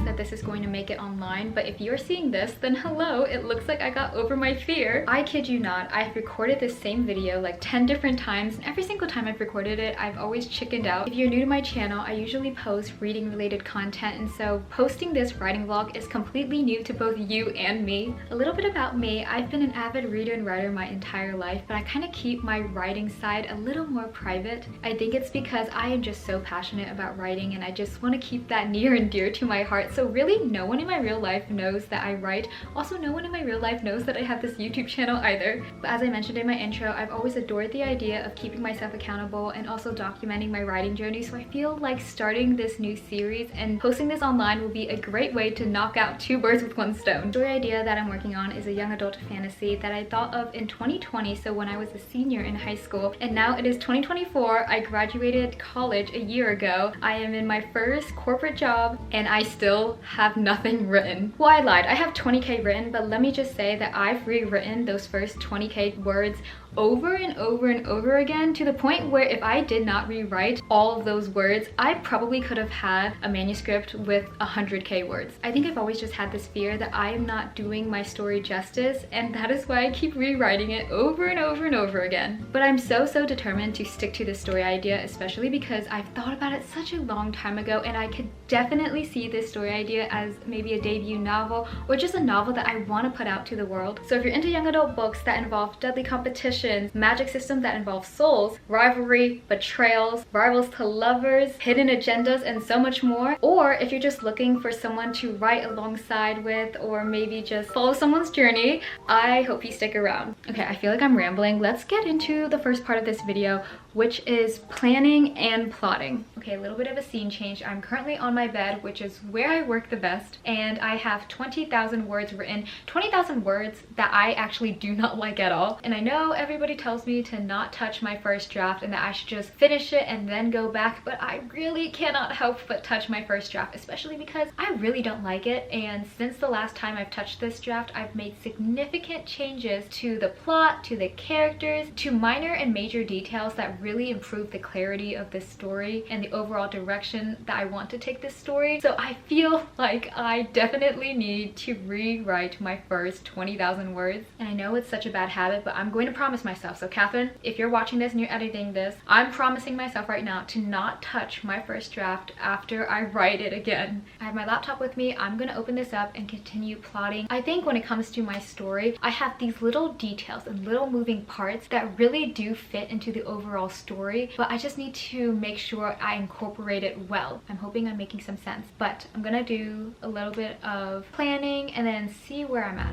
that this is going to make it online, but if you're seeing this, then hello, it looks like I got over my fear. I kid you not, I've recorded this same video like 10 different times, and every single time I've recorded it, I've always chickened out. If you're new to my channel, I usually post reading related content, and so posting this writing vlog is completely new to both you and me. A little bit about me, I've been an avid reader and writer my entire life, but I kind of keep my writing side a little more private. I think it's because I am just so passionate about writing, and I just want to keep that near and dear to my heart. So really no one in my real life knows that I write. Also, no one in my real life knows that I have this YouTube channel either. But as I mentioned in my intro, I've always adored the idea of keeping myself accountable and also documenting my writing journey. So I feel like starting this new series and posting this online will be a great way to knock out two birds with one stone. The story idea that I'm working on is a young adult fantasy that I thought of in 2020, so when I was a senior in high school, and now it is 2024. I graduated college a year ago. I am in my first corporate job and I still have nothing written. Well, I lied. I have 20k written, but let me just say that I've rewritten those first 20k words over and over and over again, to the point where if I did not rewrite all of those words, I probably could have had a manuscript with 100k words. I think I've always just had this fear that I am not doing my story justice, and that is why I keep rewriting it over and over and over again. But I'm so determined to stick to this story idea, especially because I've thought about it such a long time ago, and I could definitely see this story idea as maybe a debut novel or just a novel that I want to put out to the world. So if you're into young adult books that involve deadly competition, magic systems that involve souls, rivalry, betrayals, rivals to lovers, hidden agendas, and so much more, or if you're just looking for someone to write alongside with, or maybe just follow someone's journey, I hope you stick around. Okay, I feel like I'm rambling. Let's get into the first part of this video, which is planning and plotting. Okay, a little bit of a scene change. I'm currently on my bed, which is where I work the best, and I have 20,000 words written. 20,000 words that I actually do not like at all. And I know everybody tells me to not touch my first draft and that I should just finish it and then go back, but I really cannot help but touch my first draft, especially because I really don't like it. And since the last time I've touched this draft, I've made significant changes to the plot, to the characters, to minor and major details that really improve the clarity of this story and the overall direction that I want to take this story. So I feel like I definitely need to rewrite my first 20,000 words. And I know it's such a bad habit, but I'm going to promise myself. So Catherine, if you're watching this and you're editing this, I'm promising myself right now to not touch my first draft after I write it again. I have my laptop with me. I'm going to open this up and continue plotting. I think when it comes to my story, I have these little details and little moving parts that really do fit into the overall story, but I just need to make sure I incorporate it well. I'm hoping I'm making some sense, but I'm gonna do a little bit of planning and then see where I'm at.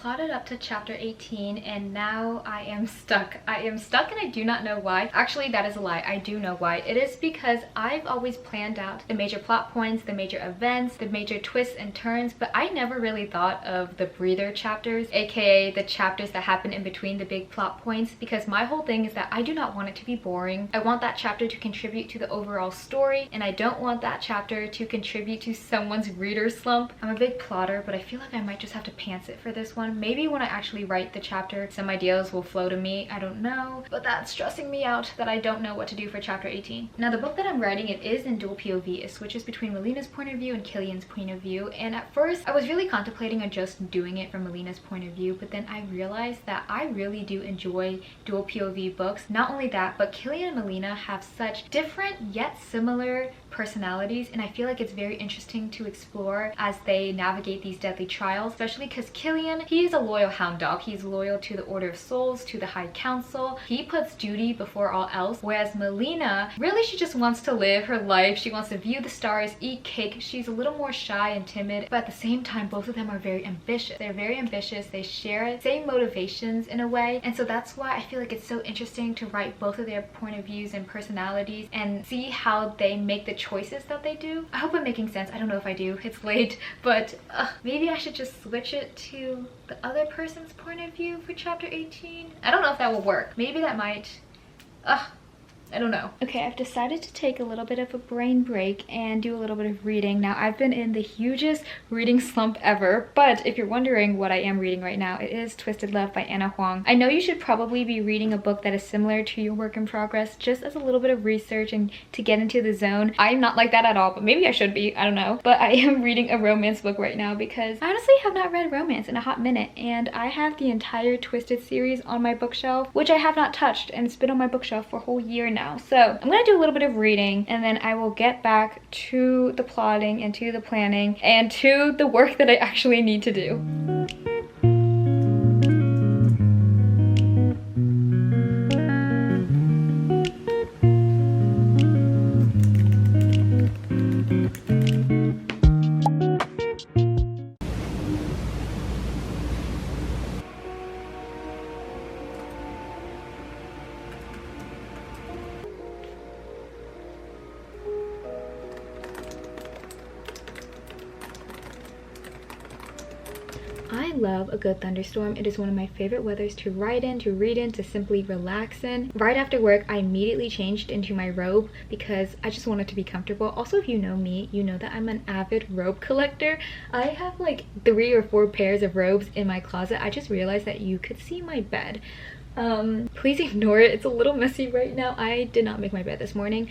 Plotted up to chapter 18 and now I am stuck. I am stuck and I do not know why. Actually, that is a lie. I do know why. It is because I've always planned out the major plot points, the major events, the major twists and turns, but I never really thought of the breather chapters, aka the chapters that happen in between the big plot points, because my whole thing is that I do not want it to be boring. I want that chapter to contribute to the overall story, and I don't want that chapter to contribute to someone's reader slump. I'm a big plotter, but I feel like I might just have to pants it for this one. Maybe when I actually write the chapter, some ideas will flow to me. I don't know, but that's stressing me out that I don't know what to do for chapter 18. Now, the book that I'm writing, it is in dual POV. It switches between Melina's point of view and Killian's point of view. And at first, I was really contemplating on just doing it from Melina's point of view, but then I realized that I really do enjoy dual POV books. Not only that, but Killian and Melina have such different yet similar personalities, and I feel like it's very interesting to explore as they navigate these deadly trials, especially because Killian, he's a loyal hound dog. He's loyal to the Order of Souls, to the High Council. He puts duty before all else, whereas Melina, really, she just wants to live her life. She wants to view the stars, eat cake. She's a little more shy and timid, but at the same time, both of them are very ambitious. They're very ambitious. They share same motivations in a way, and so that's why I feel like it's so interesting to write both of their point of views and personalities and see how they make the choices that they do. I hope I'm making sense. I don't know if I do. It's late, but maybe I should just switch it to the other person's point of view for chapter 18. I don't know if that will work. Maybe that might. I don't know. Okay, I've decided to take a little bit of a brain break and do a little bit of reading. Now, I've been in the hugest reading slump ever, but if you're wondering what I am reading right now, it is Twisted Love by Ana Huang. I know you should probably be reading a book that is similar to your work in progress, just as a little bit of research and to get into the zone. I'm not like that at all, but maybe I should be, I don't know. But I am reading a romance book right now because I honestly have not read romance in a hot minute, and I have the entire Twisted series on my bookshelf, which I have not touched, and it's been on my bookshelf for a whole year now. So I'm gonna do a little bit of reading, and then I will get back to the plotting and to the planning and to the work that I actually need to do. I love a good thunderstorm. It is one of my favorite weathers to write in, to read in, to simply relax in. Right after work, I immediately changed into my robe because I just wanted to be comfortable. Also, if you know me, you know that I'm an avid robe collector. I have like 3 or 4 pairs of robes in my closet. I just realized that you could see my bed. Please ignore it. It's a little messy right now. I did not make my bed this morning.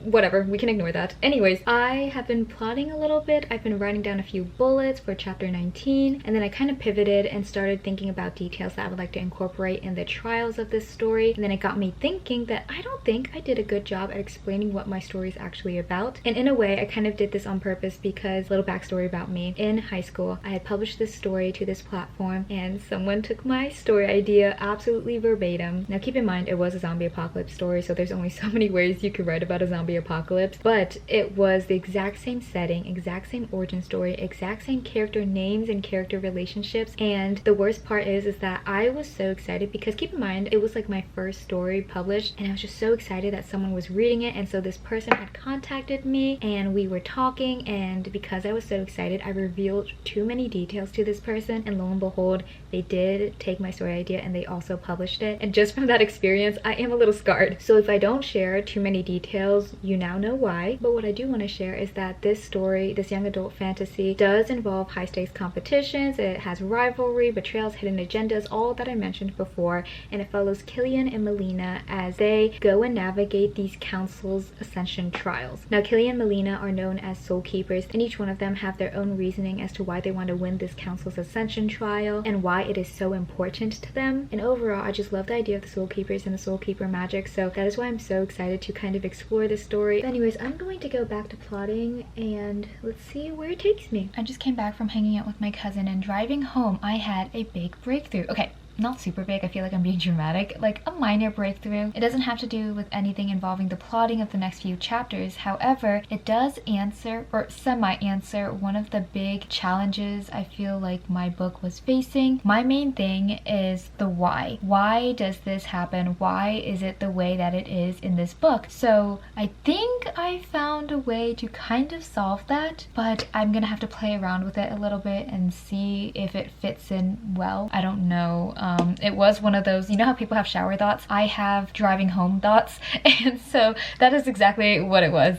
Whatever, we can ignore that. Anyways, I have been plotting a little bit. I've been writing down a few bullets for chapter 19, and then I kind of pivoted and started thinking about details that I would like to incorporate in the trials of this story. And then it got me thinking that I don't think I did a good job at explaining what my story is actually about. And in a way, I kind of did this on purpose because, little backstory about me, in high school, I had published this story to this platform and someone took my story idea absolutely verbatim. Now keep in mind, it was a zombie apocalypse story, so there's only so many ways you could write about a zombie apocalypse, but it was the exact same setting, exact same origin story, exact same character names and character relationships. And the worst part is that I was so excited because, keep in mind, it was like my first story published, and I was just so excited that someone was reading it. And so this person had contacted me and we were talking, and because I was so excited, I revealed too many details to this person, and lo and behold, they did take my story idea and they also published it. And just from that experience, I am a little scarred. So if I don't share too many details, you now know why. But what I do want to share is that this story, this young adult fantasy, does involve high stakes competitions. It has rivalry, betrayals, hidden agendas, all that I mentioned before, and it follows Killian and Melina as they go and navigate these council's ascension trials. Now Killian and Melina are known as soul keepers, and each one of them have their own reasoning as to why they want to win this council's ascension trial and why it is so important to them. And overall, I just love the idea of the soul keepers and the soul keeper magic, so that is why I'm so excited to kind of explore this story. But anyways, I'm going to go back to plotting and let's see where it takes me. I just came back from hanging out with my cousin, and driving home I had a big breakthrough. Okay, not super big, I feel like I'm being dramatic, like a minor breakthrough. It doesn't have to do with anything involving the plotting of the next few chapters. However, it does answer, or semi-answer, one of the big challenges I feel like my book was facing. My main thing is the why. Why does this happen? Why is it the way that it is in this book? So I think I found a way to kind of solve that, but I'm gonna have to play around with it a little bit and see if it fits in well. I don't know. It was one of those, you know how people have shower thoughts? I have driving home thoughts, and so that is exactly what it was.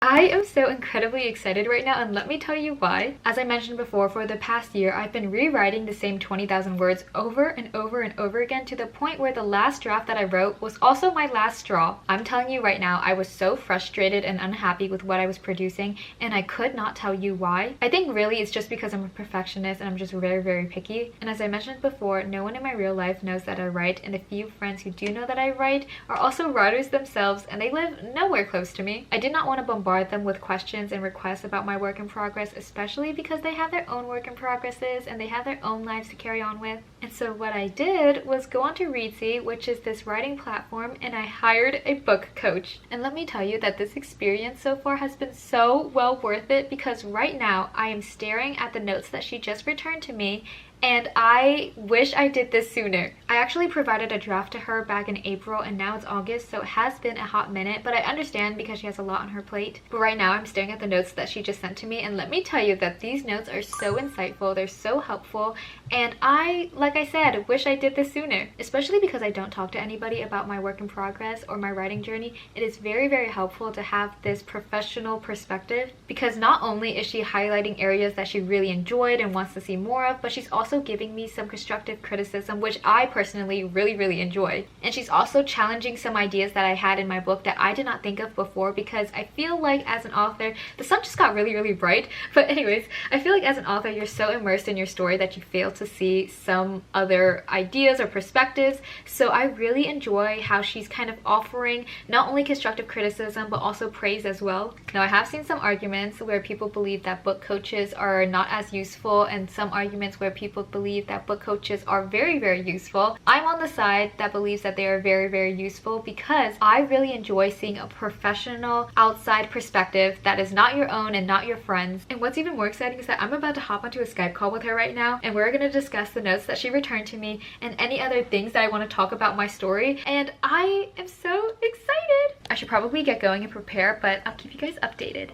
I am so incredibly excited right now, and let me tell you why. As I mentioned before, for the past year, I've been rewriting the same 20,000 words over and over and over again, to the point where the last draft that I wrote was also my last straw. I'm telling you right now, I was so frustrated and unhappy with what I was producing, and I could not tell you why. I think really it's just because I'm a perfectionist and I'm just very, very picky. And as I mentioned before, no one in my real life knows that I write, and the few friends who do know that I write are also writers themselves, and they live nowhere close to me. I did not want to bombard them with questions and requests about my work in progress, especially because they have their own work in progresses and they have their own lives to carry on with. And so what I did was go onto Reedsy, which is this writing platform, and I hired a book coach. And let me tell you that this experience so far has been so well worth it, because right now I am staring at the notes that she just returned to me, and I wish I did this sooner. I actually provided a draft to her back in April and now it's August, so it has been a hot minute, but I understand because she has a lot on her plate. But right now I'm staring at the notes that she just sent to me, and let me tell you that these notes are so insightful, they're so helpful, and I, like I said, wish I did this sooner. Especially because I don't talk to anybody about my work in progress or my writing journey, it is very, very helpful to have this professional perspective, because not only is she highlighting areas that she really enjoyed and wants to see more of, but she's also giving me some constructive criticism, which I personally really enjoy. And she's also challenging some ideas that I had in my book that I did not think of before, because I feel like as an author, the sun just got really bright. But anyways, I feel like as an author, you're so immersed in your story that you fail to see some other ideas or perspectives. So I really enjoy how she's kind of offering not only constructive criticism, but also praise as well. Now, I have seen some arguments where people believe that book coaches are not as useful, and some arguments where people believe that book coaches are very useful. I'm on the side that believes that they are very useful, because I really enjoy seeing a professional outside perspective that is not your own and not your friends. And what's even more exciting is that I'm about to hop onto a Skype call with her right now, and we're going to discuss the notes that she returned to me and any other things that I want to talk about my story, and I am so excited. I should probably get going and prepare, but I'll keep you guys updated.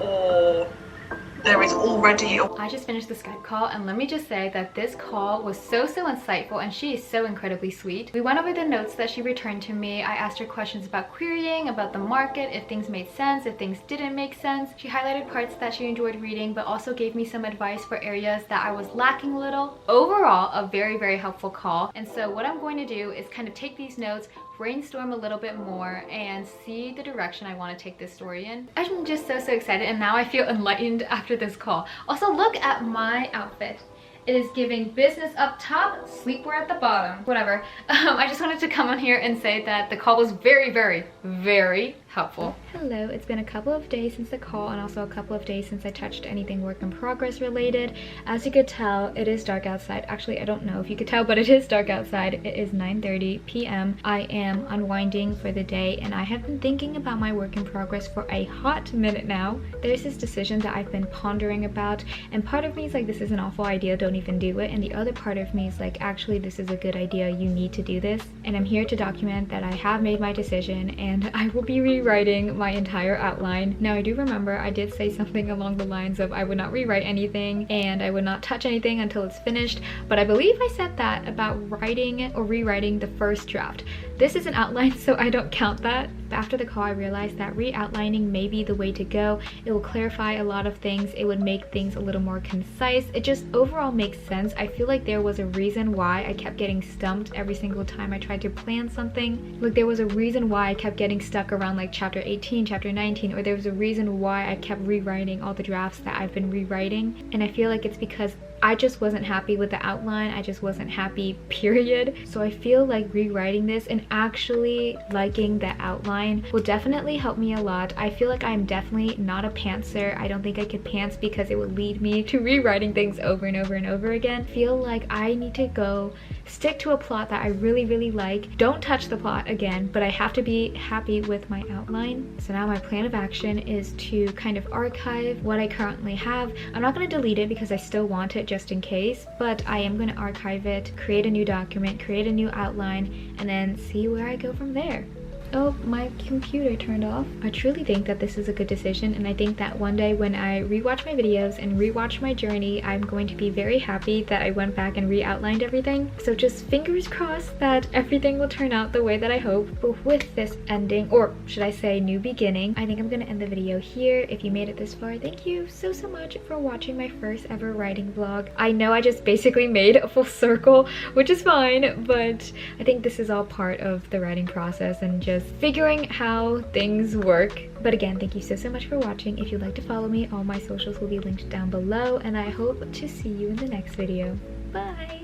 Or there is already I just finished the Skype call, and let me just say that this call was so insightful, and she is so incredibly sweet. We went over the notes that she returned to me. I asked her questions about querying, about the market, if things made sense, if things didn't make sense. She highlighted parts that she enjoyed reading, but also gave me some advice for areas that I was lacking a little. Overall, a very helpful call. And so what I'm going to do is kind of take these notes, brainstorm a little bit more, and see the direction I want to take this story in. I'm just so excited, and now I feel enlightened after this call. Also, look at my outfit. It is giving business up top, sleepwear at the bottom. Whatever. I just wanted to come on here and say that the call was very helpful. Hello, it's been a couple of days since the call, and also a couple of days since I touched anything work in progress related. As you could tell, it is dark outside. Actually, I don't know if you could tell, but it is dark outside. It is 9:30 p.m. I am unwinding for the day, and I have been thinking about my work in progress for a hot minute now. There's this decision that I've been pondering about, and part of me is like, this is an awful idea, don't even do it. And the other part of me is like, actually, this is a good idea, you need to do this. And I'm here to document that I have made my decision, and I will be rewriting my entire outline. Now, I do remember I did say something along the lines of I would not rewrite anything and I would not touch anything until it's finished, but I believe I said that about writing or rewriting the first draft. This is an outline, so I don't count that. But after the call, I realized that re-outlining may be the way to go. It will clarify a lot of things. It would make things a little more concise. It just overall makes sense. I feel like there was a reason why I kept getting stumped every single time I tried to plan something. Like, there was a reason why I kept getting stuck around like chapter 18, chapter 19, or there was a reason why I kept rewriting all the drafts that I've been rewriting. And I feel like it's because I just wasn't happy with the outline. I just wasn't happy, period. So I feel like rewriting this and actually liking the outline will definitely help me a lot. I feel like I'm definitely not a pantser. I don't think I could pants because it would lead me to rewriting things over and over again. I feel like I need to go stick to a plot that I really like. Don't touch the plot again, but I have to be happy with my outline. So now my plan of action is to kind of archive what I currently have. I'm not going to delete it because I still want it just in case, but I am going to archive it, create a new document, create a new outline, and then see where I go from there. Oh, my computer turned off. I truly think that this is a good decision, and I think that one day when I rewatch my videos and rewatch my journey, I'm going to be very happy that I went back and re-outlined everything. So just fingers crossed that everything will turn out the way that I hope. But with this ending, or should I say new beginning, I think I'm gonna end the video here. If you made it this far, thank you so much for watching my first ever writing vlog. I know I just basically made a full circle, which is fine, but I think this is all part of the writing process and just figuring how things work. But again, thank you so much for watching. If you'd like to follow me, all my socials will be linked down below, and I hope to see you in the next video. Bye!